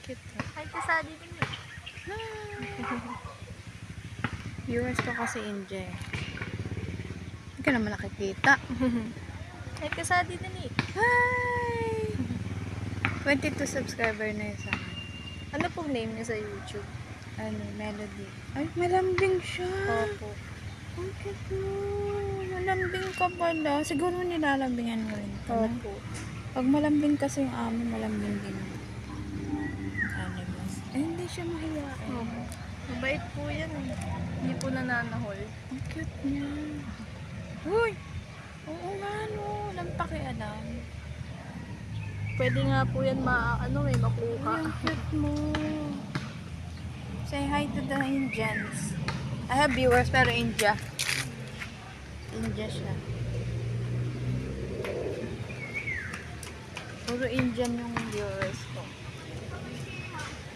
Cute. Hi, kasali din eh. Viewers ko kasi India eh. Hindi ka naman nakikita. Hi, kasali din eh. Hi! 22 subscriber na yun sa akin. Ano pong name niya sa YouTube? Ano, Melody. Ay, malambing siya. Opo. Ang cute mo. Malambing ka pala. Siguro nilalambingan mo rin. Opo. Pag malambing kasi yung amo, malambing din. Animals. Eh, hindi siya mahiyain. Opo. Mabait po yan eh. Hindi po nananahol. Ang cute niya. Uy! Oo nga no. Walang pakialam. Pwede nga po yan makuha. Uy, ang cute mo. Say hi to the Indians. I have viewers pero India. India siya. Puro Indian yung viewers.